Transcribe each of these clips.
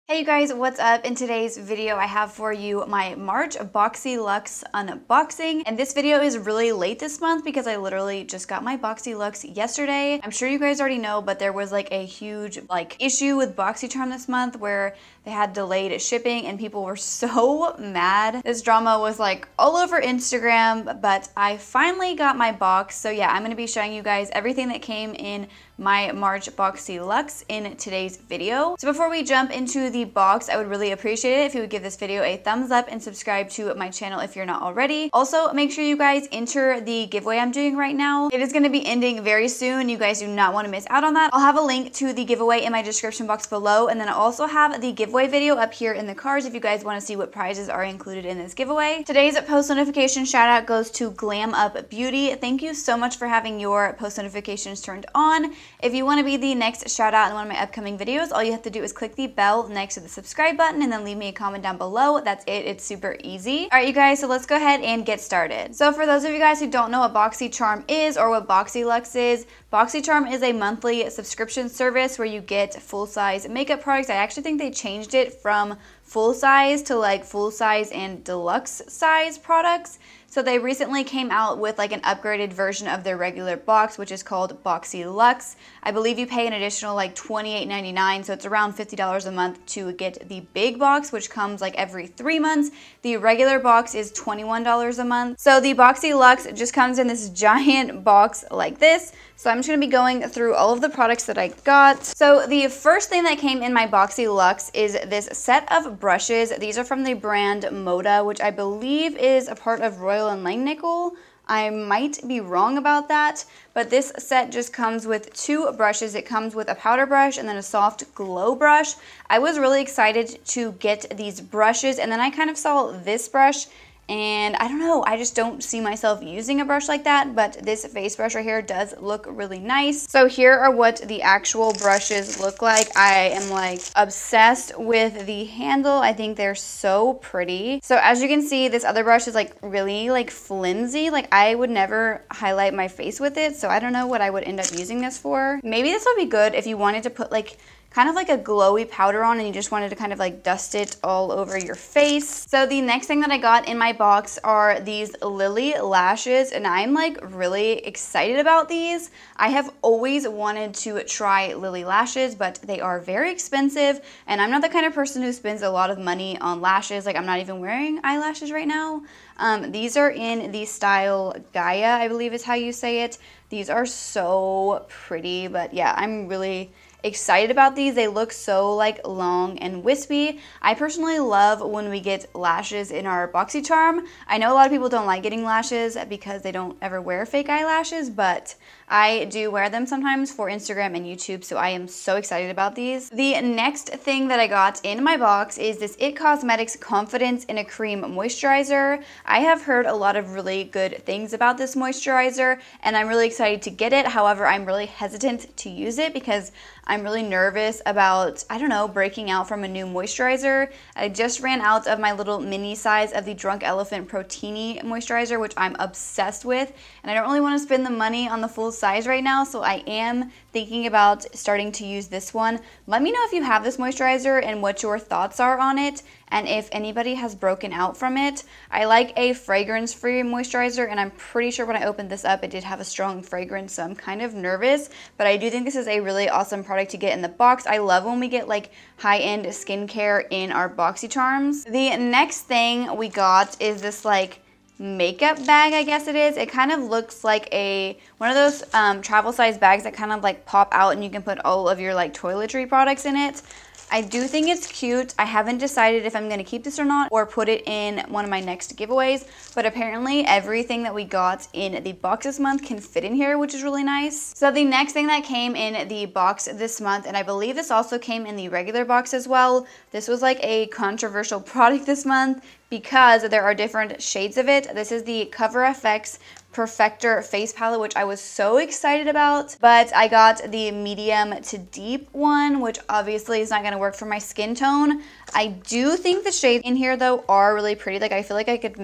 Hey you guys, what's up? In today's video, I have for you my March Boxyluxe unboxing. And this video is really late this month because I literally just got my Boxyluxe yesterday. I'm sure you guys already know, but there was like a huge issue with Boxycharm this month where they had delayed shipping and people were so mad. This drama was like all over Instagram, but I finally got my box. So yeah, I'm gonna be showing you guys everything that came in my March Boxyluxe in today's video. So before we jump into the box, I would really appreciate it if you would give this video a thumbs up and subscribe to my channel if you're not already. Also, make sure you guys enter the giveaway I'm doing right now. It is going to be ending very soon. You guys do not want to miss out on that. I'll have a link to the giveaway in my description box below, and then I also have the giveaway video up here in the cards if you guys want to see what prizes are included in this giveaway. Today's post notification shout out goes to Glam Up Beauty. Thank you so much for having your post notifications turned on. If you want to be the next shout out in one of my upcoming videos, all you have to do is click the bell next to the subscribe button and then leave me a comment down below. That's it. It's super easy. All right, you guys, so let's go ahead and get started. So for those of you guys who don't know what Boxycharm is or what Boxyluxe is, Boxycharm is a monthly subscription service where you get full-size makeup products. I actually think they changed it from full size to like full size and deluxe size products. So they recently came out with like an upgraded version of their regular box, which is called Boxyluxe. I believe you pay an additional like $28.99, so it's around $50 a month to get the big box, which comes like every 3 months. The regular box is $21 a month. So the Boxyluxe just comes in this giant box like this. So I'm just going to be going through all of the products that I got. So the first thing that came in my Boxyluxe is this set of brushes. These are from the brand Moda, which I believe is a part of Royal & Langnickel. I might be wrong about that, but this set just comes with 2 brushes. It comes with a powder brush and then a soft glow brush. I was really excited to get these brushes, and then I kind of saw this brush and I don't know, I just don't see myself using a brush like that, but this face brush right here does look really nice. So here are what the actual brushes look like. I am like obsessed with the handle. I think they're so pretty. So as you can see, this other brush is like really like flimsy. Like I would never highlight my face with it, so I don't know what I would end up using this for. Maybe this would be good if you wanted to put like kind of like a glowy powder on and you just wanted to kind of like dust it all over your face. So the next thing that I got in my box are these Lily lashes, and I'm like really excited about these. I have always wanted to try Lily lashes, but they are very expensive, and I'm not the kind of person who spends a lot of money on lashes. Like I'm not even wearing eyelashes right now. These are in the style Gaia, I believe is how you say it. These are so pretty, but yeah, I'm really excited about these. They look so like long and wispy. I personally love when we get lashes in our Boxycharm. I know a lot of people don't like getting lashes because they don't ever wear fake eyelashes, but I do wear them sometimes for Instagram and YouTube, so I am so excited about these. The next thing that I got in my box is this IT Cosmetics Confidence in a Cream Moisturizer. I have heard a lot of really good things about this moisturizer, and I'm really excited to get it. However, I'm really hesitant to use it because I'm really nervous about, I don't know, breaking out from a new moisturizer. I just ran out of my little mini size of the Drunk Elephant Protini moisturizer, which I'm obsessed with, and I don't really want to spend the money on the full size right now, so I am thinking about starting to use this one. Let me know if you have this moisturizer and what your thoughts are on it, and if anybody has broken out from it. I like a fragrance-free moisturizer, and I'm pretty sure when I opened this up, it did have a strong fragrance, so I'm kind of nervous, but I do think this is a really awesome product to get in the box. I love when we get like high-end skincare in our Boxycharms. The next thing we got is this like makeup bag, I guess it is. It kind of looks like one of those travel size bags that kind of like pop out and you can put all of your like toiletry products in it. I do think it's cute. I haven't decided if I'm going to keep this or not or put it in one of my next giveaways, but apparently everything that we got in the box this month can fit in here, which is really nice. So the next thing that came in the box this month, and I believe this also came in the regular box as well, this was like a controversial product this month because there are different shades of it. This is the Cover FX Perfector face palette, which I was so excited about, but I got the medium to deep one, which obviously is not going to work for my skin tone. I do think the shades in here though are really pretty. Like I feel like I could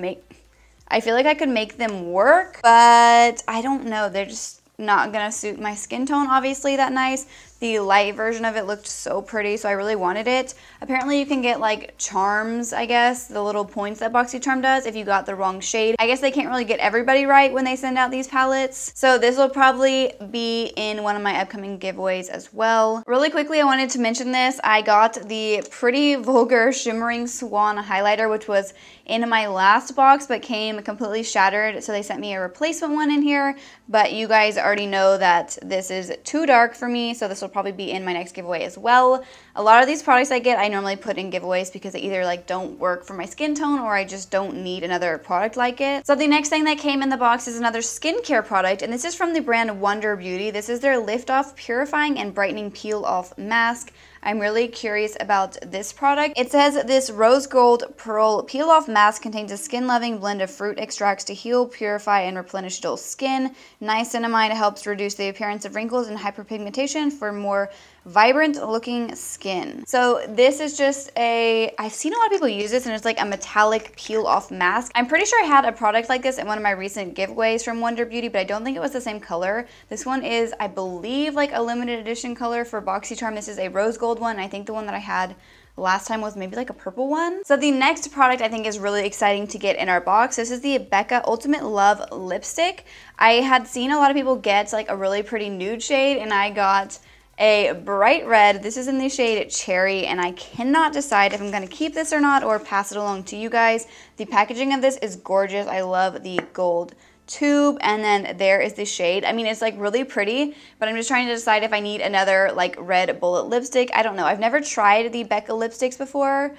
make them work, but I don't know, they're just not gonna suit my skin tone obviously that nice. The light version of it looked so pretty, so I really wanted it. Apparently you can get like charms, I guess, the little points that Boxycharm does if you got the wrong shade. I guess they can't really get everybody right when they send out these palettes. So this will probably be in one of my upcoming giveaways as well. Really quickly, I wanted to mention this. I got the Pretty Vulgar Shimmering Swan highlighter, which was in my last box but came completely shattered, so they sent me a replacement one in here. But you guys already know that this is too dark for me, so this will probably be in my next giveaway as well. A lot of these products I get, I normally put in giveaways because they either like don't work for my skin tone or I just don't need another product like it. So the next thing that came in the box is another skincare product, and this is from the brand Wonder Beauty. This is their Lift Off Purifying and Brightening Peel Off Mask. I'm really curious about this product. It says this rose gold pearl peel off mask contains a skin loving blend of fruit extracts to heal, purify, and replenish dull skin. Niacinamide helps reduce the appearance of wrinkles and hyperpigmentation for more vibrant looking skin. So this is just I've seen a lot of people use this, and it's like a metallic peel off mask. I'm pretty sure I had a product like this in one of my recent giveaways from Wonder Beauty, but I don't think it was the same color. This one is, I believe, like a limited edition color for Boxycharm. This is a rose gold one. I think the one that I had last time was maybe like a purple one. So the next product I think is really exciting to get in our box. This is the Becca Ultimate Love lipstick. I had seen a lot of people get like a really pretty nude shade, and I got a bright red. This is in the shade Cherry, and I cannot decide if I'm going to keep this or not or pass it along to you guys. The packaging of this is gorgeous. I love the gold tube, and then there is the shade. I mean, it's like really pretty, but I'm just trying to decide if I need another like red bullet lipstick. I don't know. I've never tried the Becca lipsticks before,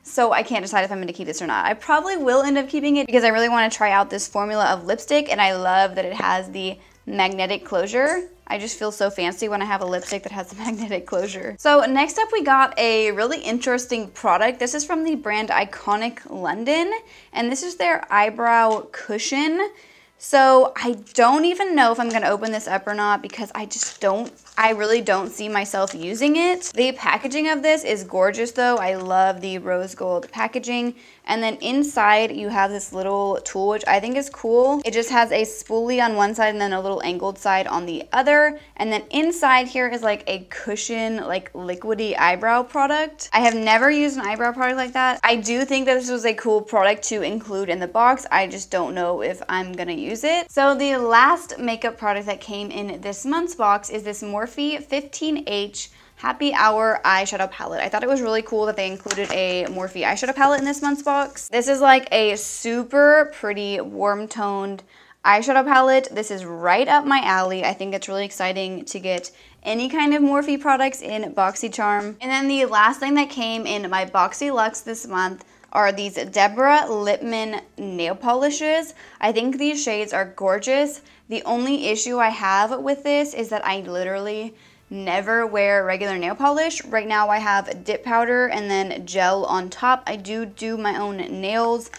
so I can't decide if I'm going to keep this or not. I probably will end up keeping it because I really want to try out this formula of lipstick, and I love that it has the magnetic closure. I just feel so fancy when I have a lipstick that has a magnetic closure. So next up we got a really interesting product. This is from the brand Iconic London, and this is their eyebrow cushion. So I don't even know if I'm going to open this up or not because I really don't see myself using it. The packaging of this is gorgeous though. I love the rose gold packaging. And then inside you have this little tool, which I think is cool. It just has a spoolie on one side and then a little angled side on the other. And then inside here is like a cushion, like liquidy eyebrow product. I have never used an eyebrow product like that. I do think that this was a cool product to include in the box. I just don't know if I'm gonna use it. So the last makeup product that came in this month's box is this Morphe 15H Happy Hour eyeshadow palette. I thought it was really cool that they included a Morphe eyeshadow palette in this month's box. This is like a super pretty warm toned eyeshadow palette. This is right up my alley. I think it's really exciting to get any kind of Morphe products in Boxycharm. And then the last thing that came in my Boxyluxe this month are these Deborah Lippmann nail polishes. I think these shades are gorgeous. The only issue I have with this is that I literally never wear regular nail polish. Right now I have dip powder and then gel on top. I do my own nails,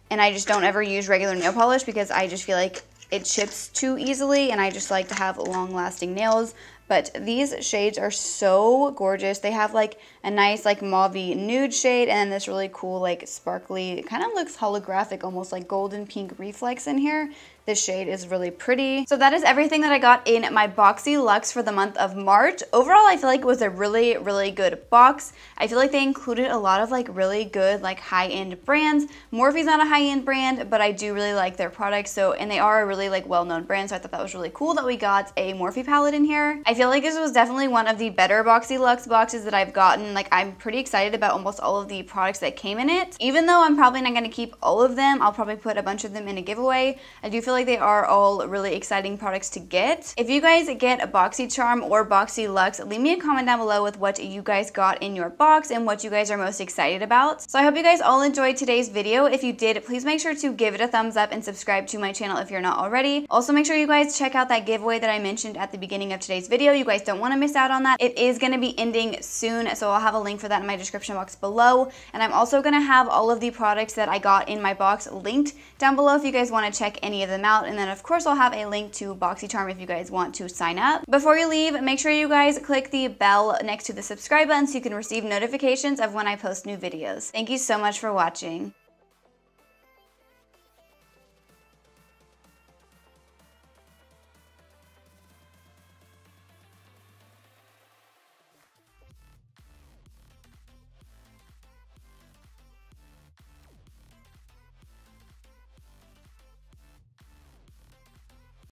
and I just don't ever use regular nail polish because I just feel like it chips too easily, and I just like to have long-lasting nails. But these shades are so gorgeous. They have like a nice like mauve-y nude shade and then this really cool like sparkly, it kind of looks holographic, almost like golden pink reflex in here. This shade is really pretty. So that is everything that I got in my Boxyluxe for the month of March. Overall, I feel like it was a really, really good box. I feel like they included a lot of like really good like high-end brands. Morphe's not a high-end brand, but I do really like their products. So, and they are a really like well-known brand. So I thought that was really cool that we got a Morphe palette in here. I feel like this was definitely one of the better Boxyluxe boxes that I've gotten. Like I'm pretty excited about almost all of the products that came in it. Even though I'm probably not gonna keep all of them, I'll probably put a bunch of them in a giveaway. I do feel like they are all really exciting products to get. If you guys get a Boxycharm or Boxyluxe, leave me a comment down below with what you guys got in your box and what you guys are most excited about. So I hope you guys all enjoyed today's video. If you did, please make sure to give it a thumbs up and subscribe to my channel if you're not already. Also make sure you guys check out that giveaway that I mentioned at the beginning of today's video. You guys don't want to miss out on that. It is going to be ending soon, so I'll have a link for that in my description box below. And I'm also going to have all of the products that I got in my box linked down below if you guys want to check any of them out. And then of course I'll have a link to Boxycharm if you guys want to sign up. Before you leave, make sure you guys click the bell next to the subscribe button so you can receive notifications of when I post new videos. Thank you so much for watching.